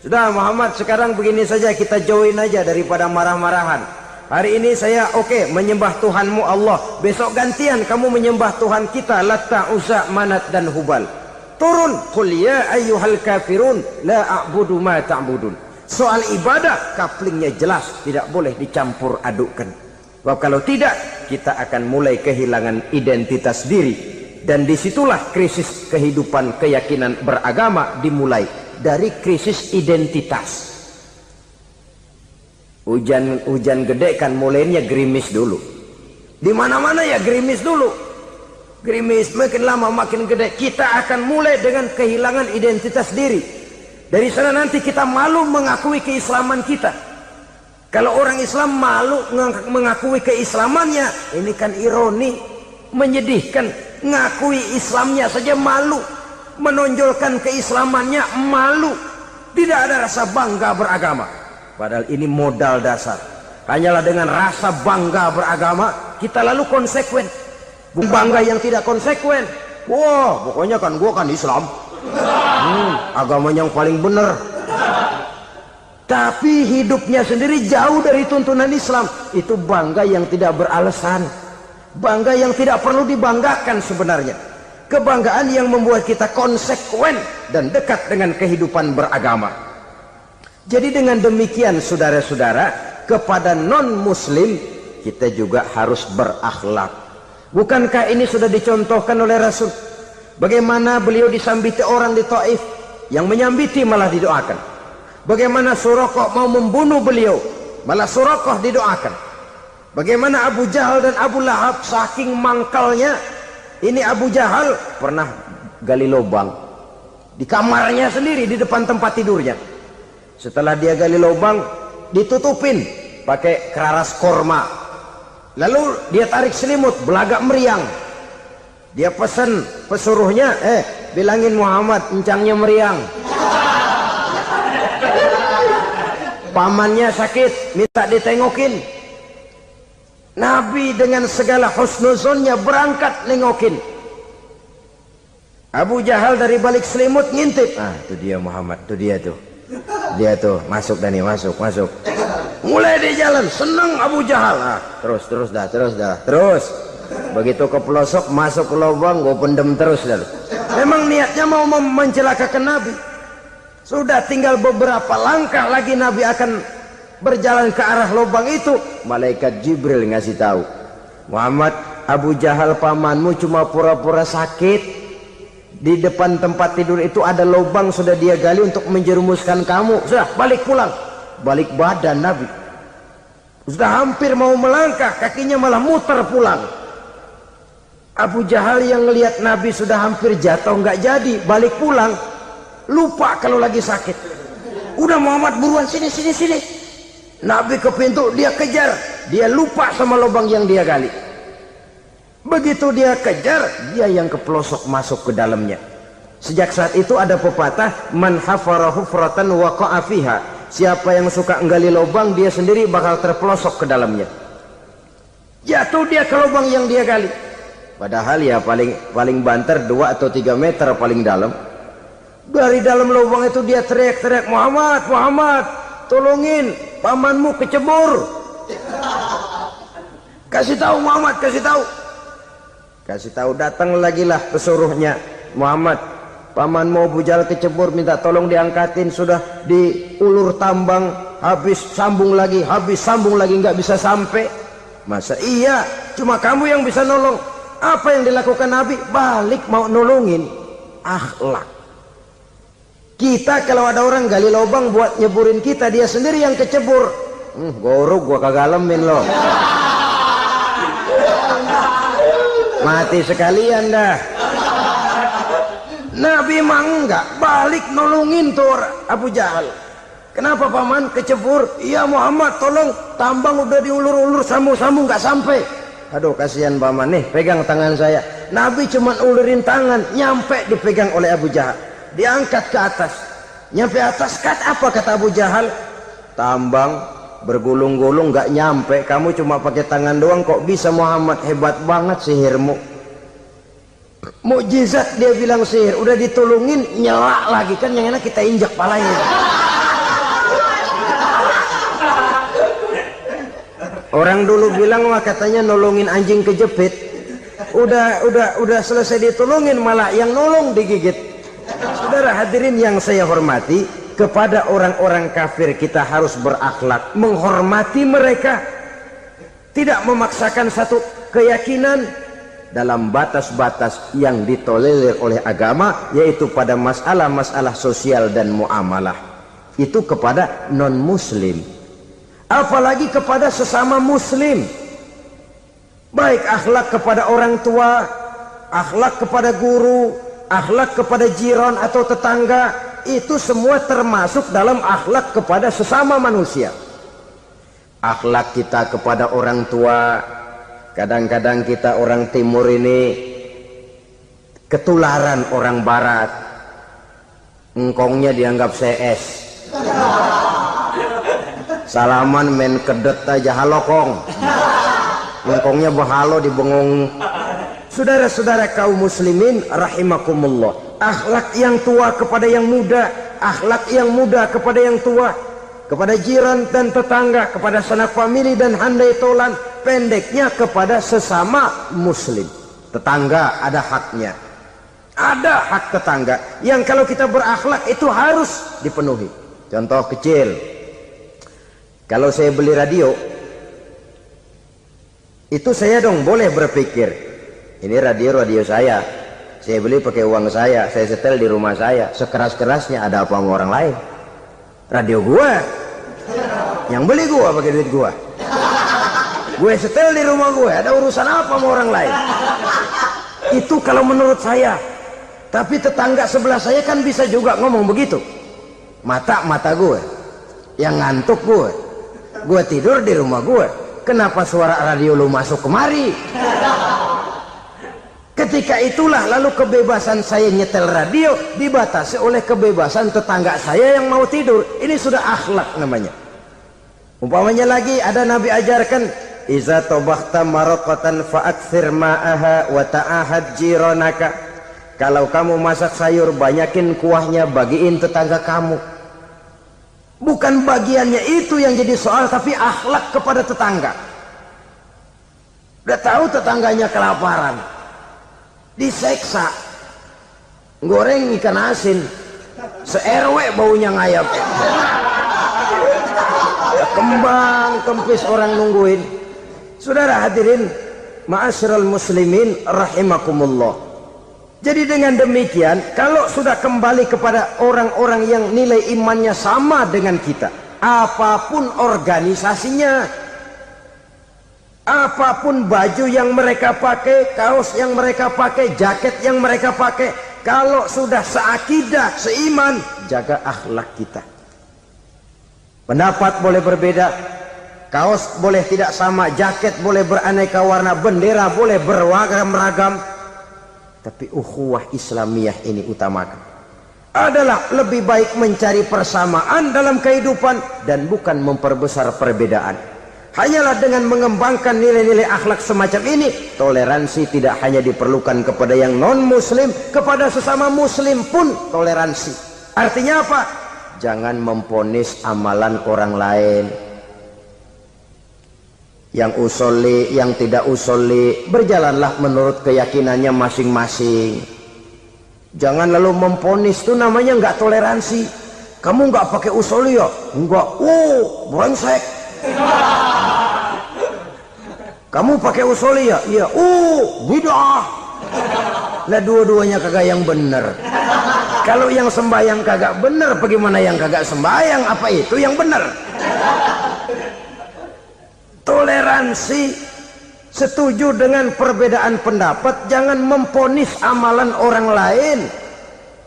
Sudah Muhammad, sekarang begini saja, kita join aja daripada marah-marahan. Hari ini saya oke menyembah Tuhanmu Allah, besok gantian kamu menyembah Tuhan kita Latta, Uzza, Manat dan Hubal. Turun, qul ya ayyuhal kafirun la a'budu ma ta'budun. Soal ibadah kaplingnya jelas, tidak boleh dicampur adukkan. Sebab kalau tidak, kita akan mulai kehilangan identitas diri. Dan disitulah krisis kehidupan keyakinan beragama dimulai. Dari krisis identitas. Hujan gede kan mulainya gerimis dulu. Di mana-mana ya gerimis dulu. Gerimis makin lama makin gede. Kita akan mulai dengan kehilangan identitas diri. Dari sana nanti kita malu mengakui keislaman kita. Kalau orang Islam malu mengakui keislamannya, ini kan ironi, menyedihkan. Ngakui Islamnya saja malu, menonjolkan keislamannya malu. Tidak ada rasa bangga beragama. Padahal ini modal dasar. Hanyalah dengan rasa bangga beragama, kita lalu konsekuen. Bangga yang tidak konsekuen, wah pokoknya kan gua kan Islam, agama yang paling benar. Tapi hidupnya sendiri jauh dari tuntunan Islam. Itu bangga yang tidak beralasan, bangga yang tidak perlu dibanggakan sebenarnya. Kebanggaan yang membuat kita konsekuen dan dekat dengan kehidupan beragama. Jadi dengan demikian saudara-saudara, kepada non-muslim kita juga harus berakhlak. Bukankah ini sudah dicontohkan oleh Rasul? Bagaimana beliau disambiti orang di Taif, yang menyambiti malah didoakan. Bagaimana Suraqah mau membunuh beliau, malah Suraqah didoakan. Bagaimana Abu Jahal dan Abu Lahab saking mangkalnya. Ini Abu Jahal pernah gali lubang di kamarnya sendiri, di depan tempat tidurnya. Setelah dia gali lubang, ditutupin pakai keraras korma. Lalu dia tarik selimut, belagak meriang. Dia pesan pesuruhnya, bilangin Muhammad encangnya meriang. Pamannya sakit, minta ditengokin. Nabi dengan segala husnuzonnya berangkat nengokin. Abu Jahal dari balik selimut ngintip. Ah, itu dia Muhammad, itu dia tuh. Dia tuh, masuk Dani, masuk. Mulai di jalan, senang Abu Jahal. Ah, terus dah. Begitu ke pelosok, masuk ke lubang, gue pendem terus dah. Memang niatnya mau mencelakakan Nabi. Sudah tinggal beberapa langkah lagi Nabi akan berjalan ke arah lubang itu, malaikat Jibril ngasih tahu, Muhammad, Abu Jahal pamanmu cuma pura-pura sakit. Di depan tempat tidur itu ada lubang sudah dia gali untuk menjerumuskan kamu. Sudah, balik pulang. Balik badan Nabi. Sudah hampir mau melangkah, kakinya malah muter pulang. Abu Jahal yang ngelihat Nabi sudah hampir jatuh nggak jadi, balik pulang. Lupa kalau lagi sakit. Udah Muhammad buruan sini. Nabi ke pintu, dia kejar. Dia lupa sama lubang yang dia gali. Begitu dia kejar, dia yang kepelosok masuk ke dalamnya. Sejak saat itu ada pepatah, man hafara hufratan waqa'a fiha. Siapa yang suka nggali lubang, dia sendiri bakal terpelosok ke dalamnya. Jatuh dia ke lubang yang dia gali. Padahal ya paling banter 2 atau 3 meter paling dalam. Dari dalam lubang itu dia teriak-teriak, Muhammad, tolongin, pamanmu kecebur. Kasih tahu Muhammad, kasih tahu, datang lagi lah pesuruhnya, Muhammad, pamanmu Abu Jahal kecebur, minta tolong diangkatin, sudah diulur tambang, habis sambung lagi, nggak bisa sampai. Masa iya, cuma kamu yang bisa nolong. Apa yang dilakukan Nabi? Balik mau nolongin. Akhlak. Kita kalau ada orang gali lubang buat nyeburin kita, dia sendiri yang kecebur. Gorok gua kagak lemin loh. Mati sekalian dah. Nabi mah enggak, balik nolongin tuh Abu Jahal. Kenapa paman kecebur? Iya Muhammad, tolong, tambang udah diulur-ulur, sambung-sambung nggak sampai. Aduh kasihan paman, nih pegang tangan saya. Nabi cuma ulurin tangan, nyampe dipegang oleh Abu Jahal. Diangkat ke atas. Nyampe atas, apa kata Abu Jahal? Tambang bergulung-gulung nggak nyampe, kamu cuma pakai tangan doang kok bisa Muhammad, hebat banget sihirmu. Mukjizat dia bilang sihir, udah ditolongin nyelak lagi, kan yang enak kita injak palanya. Orang dulu bilang wah katanya nolongin anjing kejepit, udah selesai ditolongin malah yang nolong digigit. Saudara hadirin yang saya hormati, kepada orang-orang kafir kita harus berakhlak, menghormati mereka, tidak memaksakan satu keyakinan dalam batas-batas yang ditolerir oleh agama, yaitu pada masalah-masalah sosial dan muamalah. Itu kepada non-muslim, apalagi kepada sesama muslim. Baik akhlak kepada orang tua, akhlak kepada guru, akhlak kepada jiran atau tetangga, itu semua termasuk dalam akhlak kepada sesama manusia. Akhlak kita kepada orang tua, kadang-kadang kita orang timur ini ketularan orang barat. Engkongnya dianggap CS, salaman main kedet aja, halo kong, engkongnya bahalo dibengong. Saudara-saudara kaum muslimin rahimakumullah, akhlak yang tua kepada yang muda, akhlak yang muda kepada yang tua, kepada jiran dan tetangga, kepada sanak famili dan handai tolan, pendeknya kepada sesama muslim. Tetangga ada haknya, ada hak tetangga yang kalau kita berakhlak itu harus dipenuhi. Contoh kecil, kalau saya beli radio, itu saya dong boleh berpikir, ini radio saya beli pakai uang saya setel di rumah saya, sekeras-kerasnya ada apa sama orang lain? Radio gua, yang beli gua pakai duit gua, gue setel di rumah gue, ada urusan apa sama orang lain? Itu kalau menurut saya. Tapi tetangga sebelah saya kan bisa juga ngomong begitu. Mata gue, yang ngantuk gue tidur di rumah gue, kenapa suara radio lu masuk kemari? Ketika itulah lalu kebebasan saya nyetel radio dibatasi oleh kebebasan tetangga saya yang mau tidur. Ini sudah akhlak namanya. Umpamanya lagi ada Nabi ajarkan, iza tobakhta maraqatan fa'akthir ma'aha wa ta'ahad jiranaka. Kalau kamu masak sayur, banyakin kuahnya, bagiin tetangga kamu. Bukan bagiannya itu yang jadi soal, tapi akhlak kepada tetangga. Udah tahu tetangganya kelaparan, diseksa, goreng ikan asin, se-RW baunya ngayap. Ya, kembang kempis orang nungguin. Saudara hadirin ma'asyiral muslimin rahimakumullah. Jadi dengan demikian, kalau sudah kembali kepada orang-orang yang nilai imannya sama dengan kita, apapun organisasinya, apapun baju yang mereka pakai, kaos yang mereka pakai, jaket yang mereka pakai, kalau sudah seakidah, seiman, jaga akhlak kita. Pendapat boleh berbeda, kaos boleh tidak sama, jaket boleh beraneka warna, bendera boleh beragam-ragam, tapi ukhuwah Islamiyah ini utamakan. Adalah lebih baik mencari persamaan dalam kehidupan dan bukan memperbesar perbedaan. Hanyalah dengan mengembangkan nilai-nilai akhlak semacam ini, toleransi tidak hanya diperlukan kepada yang non-muslim, kepada sesama muslim pun toleransi. Artinya apa? Jangan memponis amalan orang lain. Yang usolli, yang tidak usolli, berjalanlah menurut keyakinannya masing-masing. Jangan lalu memponis, itu namanya nggak toleransi. Kamu nggak pakai usolli ya? Enggak. Brengsek. Kamu pakai usolli ya? Iya. Bid'ah. Lah dua-duanya kagak yang bener. Kalau yang sembahyang kagak bener, bagaimana yang kagak sembahyang? Apa itu yang bener? Toleransi, setuju dengan perbedaan pendapat, jangan memponis amalan orang lain.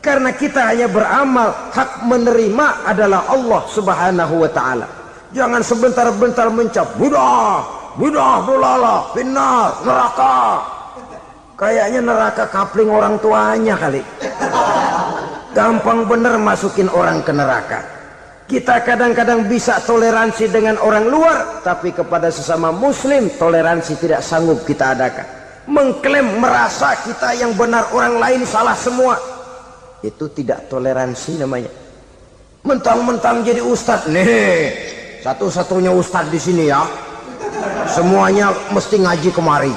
Karena kita hanya beramal, hak menerima adalah Allah Subhanahu wa ta'ala. Jangan sebentar-bentar mencap bid'ah, bid'ah dolala, finnar, neraka. Kayaknya neraka kapling orang tuanya kali. Gampang bener masukin orang ke neraka. Kita kadang-kadang bisa toleransi dengan orang luar, tapi kepada sesama muslim toleransi tidak sanggup kita adakan. Mengklaim merasa kita yang benar, orang lain salah semua, itu tidak toleransi namanya. Mentang-mentang jadi ustadz, nih satu-satunya ustadz di sini ya, semuanya mesti ngaji kemari.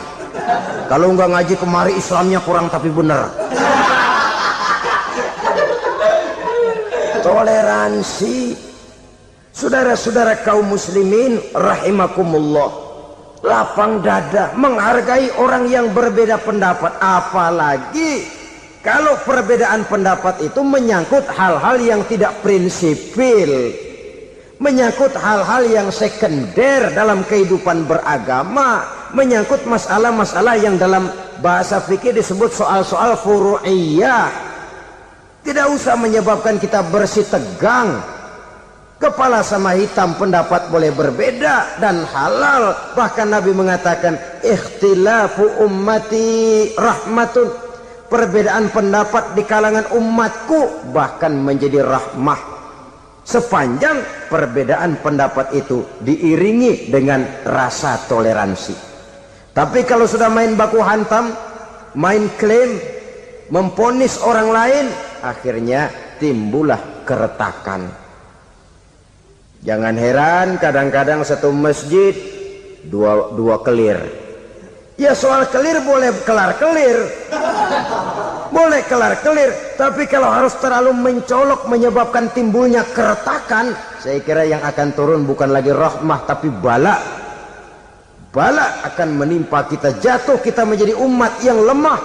Kalau nggak ngaji kemari Islamnya kurang tapi benar. Toleransi. Saudara-saudara kaum muslimin rahimakumullah, lapang dada menghargai orang yang berbeda pendapat, apalagi kalau perbedaan pendapat itu menyangkut hal-hal yang tidak prinsipil, menyangkut hal-hal yang sekunder dalam kehidupan beragama, menyangkut masalah-masalah yang dalam bahasa fikih disebut soal-soal furu'iyah. Tidak usah menyebabkan kita bersih tegang. Kepala sama hitam, pendapat boleh berbeda dan halal. Bahkan Nabi mengatakan ikhtilafu ummati rahmatun, perbedaan pendapat di kalangan umatku bahkan menjadi rahmah, sepanjang perbedaan pendapat itu diiringi dengan rasa toleransi. Tapi kalau sudah main baku hantam, main klaim, memponis orang lain, akhirnya timbullah keretakan. Jangan heran kadang-kadang satu masjid dua kelir. Ya soal kelir boleh kelar-kelir, boleh kelar-kelir, tapi kalau harus terlalu mencolok menyebabkan timbulnya keretakan, saya kira yang akan turun bukan lagi rahmah tapi bala. Bala akan menimpa kita, jatuh kita menjadi umat yang lemah.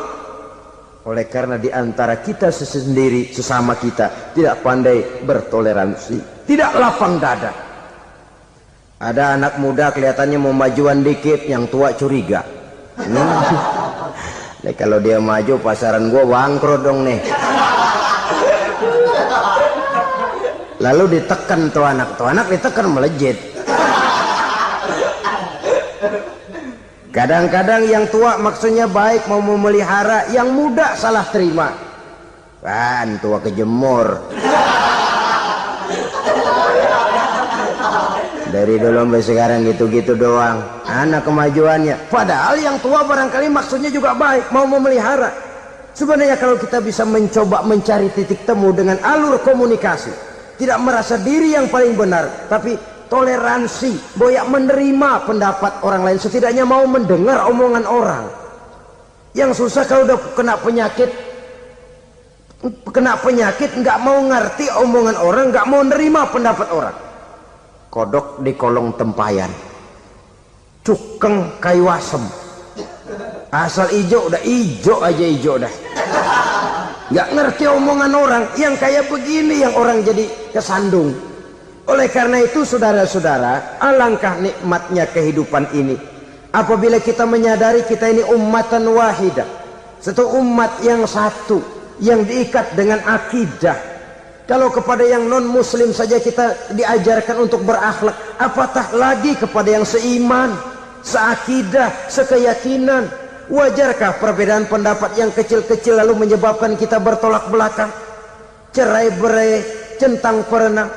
Oleh karena di antara kita sendiri, sesama kita tidak pandai bertoleransi, tidak lapang dada. Ada anak muda kelihatannya mau majuan dikit, yang tua curiga. Nih kalau dia maju pasaran gua bangkrut dong nih. Lalu ditekan tuh anak ditekan melejit. Kadang-kadang yang tua maksudnya baik, mau memelihara, yang muda salah terima. Kan tua kejemur. Dari dulu sampai sekarang gitu-gitu doang, anak kemajuannya. Padahal yang tua barangkali maksudnya juga baik, mau memelihara. Sebenarnya kalau kita bisa mencoba mencari titik temu dengan alur komunikasi, tidak merasa diri yang paling benar, tapi toleransi, boyak menerima pendapat orang lain, setidaknya mau mendengar omongan orang. Yang susah kalau udah kena penyakit nggak mau ngerti omongan orang, nggak mau nerima pendapat orang. kodok di kolong tempayan, cukeng kayu asem, asal ijo udah ijo aja ijo dah. Nggak ngerti omongan orang yang kayak begini yang orang jadi kesandung. Oleh karena itu saudara-saudara, alangkah nikmatnya kehidupan ini apabila kita menyadari kita ini ummatan wahidah, satu umat yang satu yang diikat dengan akidah. Kalau kepada yang non muslim saja kita diajarkan untuk berakhlak, apatah lagi kepada yang seiman, seakidah, sekeyakinan. Wajarkah perbedaan pendapat yang kecil-kecil lalu menyebabkan kita bertolak belakang, cerai-berai, centang perenang?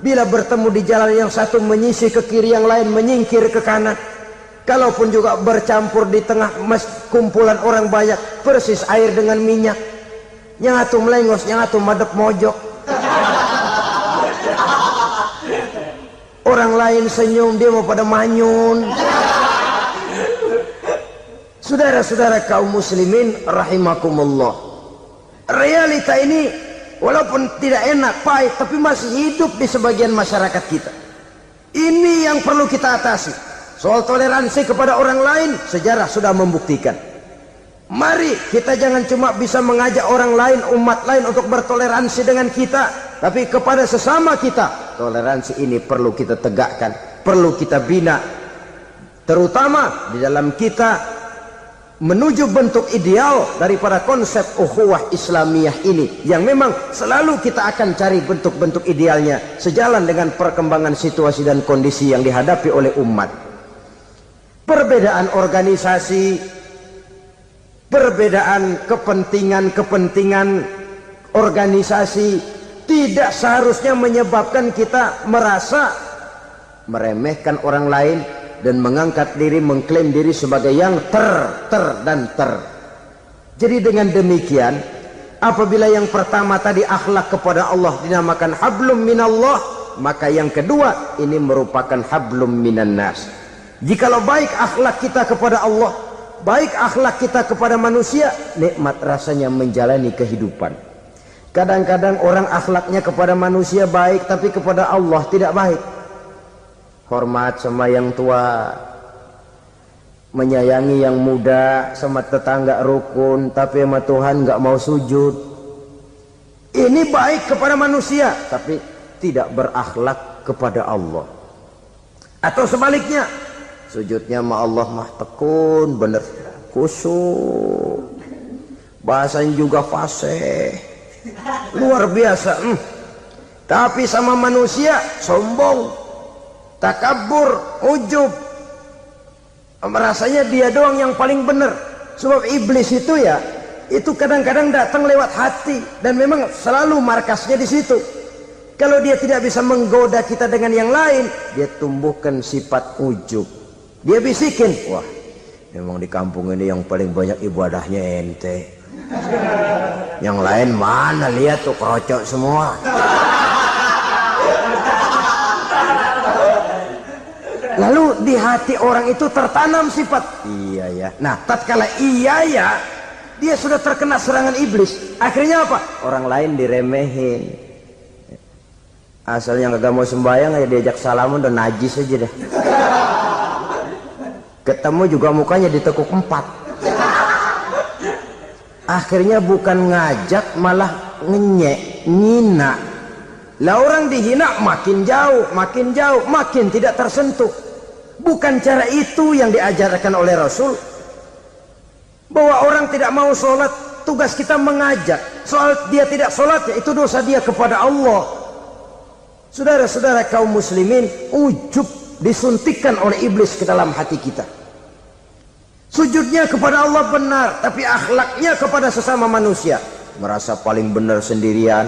Bila bertemu di jalan yang satu menyisih ke kiri, yang lain menyingkir ke kanan. Kalaupun juga bercampur di tengah kumpulan orang banyak, persis air dengan minyak. Yang atu melengos, yang atu madep mojok. Orang lain senyum, dia mau pada manyun. Saudara-saudara kaum muslimin rahimakumullah, realita ini walaupun tidak enak, pahit, tapi masih hidup di sebagian masyarakat kita. Ini yang perlu kita atasi. Soal toleransi kepada orang lain, sejarah sudah membuktikan. Mari kita jangan cuma bisa mengajak orang lain, umat lain untuk bertoleransi dengan kita, tapi kepada sesama kita. Toleransi ini perlu kita tegakkan, perlu kita bina, terutama di dalam kita menuju bentuk ideal daripada konsep ukhuwah Islamiyah ini, yang memang selalu kita akan cari bentuk-bentuk idealnya sejalan dengan perkembangan situasi dan kondisi yang dihadapi oleh umat. Perbedaan organisasi, perbedaan kepentingan organisasi tidak seharusnya menyebabkan kita merasa meremehkan orang lain dan mengangkat diri, mengklaim diri sebagai yang ter. Jadi dengan demikian, apabila yang pertama tadi akhlak kepada Allah dinamakan hablum minallah, maka yang kedua ini merupakan hablum minan nas. Jikalau baik akhlak kita kepada Allah, baik akhlak kita kepada manusia, nikmat rasanya menjalani kehidupan. Kadang-kadang orang akhlaknya kepada manusia baik, tapi kepada Allah tidak baik. Hormat sama yang tua, menyayangi yang muda, sama tetangga rukun, tapi sama Tuhan nggak mau sujud. Ini baik kepada manusia, tapi tidak berakhlak kepada Allah. Atau sebaliknya, sujudnya sama Allah mah tekun, bener, khusyuk, bahasanya juga fasih, luar biasa. Tapi sama manusia sombong, takabur, ujub, merasanya dia doang yang paling benar. Sebab iblis itu ya, itu kadang-kadang datang lewat hati dan memang selalu markasnya di situ. Kalau dia tidak bisa menggoda kita dengan yang lain, dia tumbuhkan sifat ujub. Dia bisikin, wah, memang di kampung ini yang paling banyak ibadahnya ente. Yang lain mana, lihat tuh kerocok semua. Lalu di hati orang itu tertanam sifat iya ya. Nah, tatkala iya ya, dia sudah terkena serangan iblis. Akhirnya apa? Orang lain diremehin. Asalnya kagak mau sembahyang aja diajak salaman udah najis aja dah. Ketemu juga mukanya ditekuk 4. Akhirnya bukan ngajak malah ngenyek, ngina. Lah orang dihina makin jauh, makin tidak tersentuh. Bukan cara itu yang diajarkan oleh Rasul. Bahwa orang tidak mau sholat, tugas kita mengajak. Soal dia tidak sholat, ya itu dosa dia kepada Allah. Saudara-saudara kaum muslimin, ujub disuntikkan oleh iblis ke dalam hati kita. Sujudnya kepada Allah benar, tapi akhlaknya kepada sesama manusia merasa paling benar sendirian,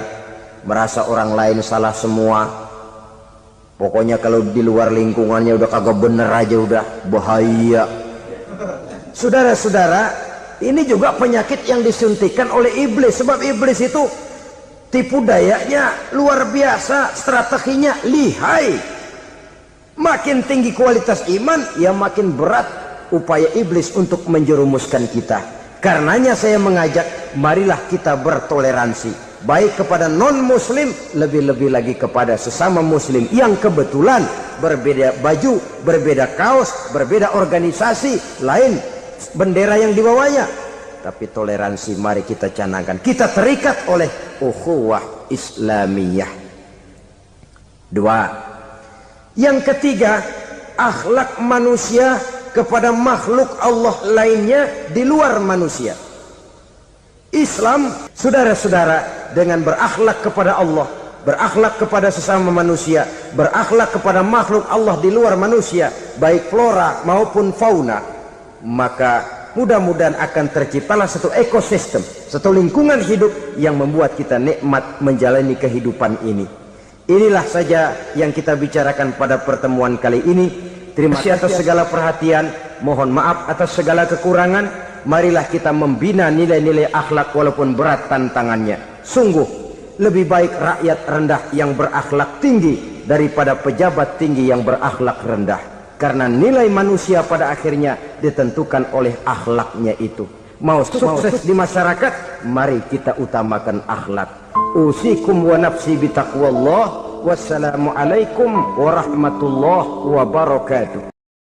merasa orang lain salah semua. Pokoknya kalau di luar lingkungannya udah kagak bener aja udah bahaya. Saudara-saudara, ini juga penyakit yang disuntikan oleh iblis. Sebab iblis itu tipu dayanya luar biasa, strateginya lihai. Makin tinggi kualitas iman, ya makin berat upaya iblis untuk menjerumuskan kita. Karenanya saya mengajak, marilah kita bertoleransi, baik kepada non muslim, lebih-lebih lagi kepada sesama muslim yang kebetulan berbeda baju, berbeda kaos, berbeda organisasi, lain bendera yang dibawanya. Tapi toleransi mari kita canangkan. Kita terikat oleh ukhuwah Islamiyah. 2. Yang ketiga, akhlak manusia kepada makhluk Allah lainnya di luar manusia. Islam, saudara-saudara, dengan berakhlak kepada Allah, berakhlak kepada sesama manusia, berakhlak kepada makhluk Allah di luar manusia, baik flora maupun fauna, maka mudah-mudahan akan terciptalah satu ekosistem, satu lingkungan hidup yang membuat kita nikmat menjalani kehidupan ini. Inilah saja yang kita bicarakan pada pertemuan kali ini. Terima kasih atas segala perhatian, mohon maaf atas segala kekurangan. Marilah kita membina nilai-nilai akhlak walaupun berat tantangannya. Sungguh lebih baik rakyat rendah yang berakhlak tinggi daripada pejabat tinggi yang berakhlak rendah. Karena nilai manusia pada akhirnya ditentukan oleh akhlaknya itu. Mau sukses di masyarakat, mari kita utamakan akhlak. Usikum wa nafsi bitaqwallah. Wassalamualaikum warahmatullahi wabarakatuh.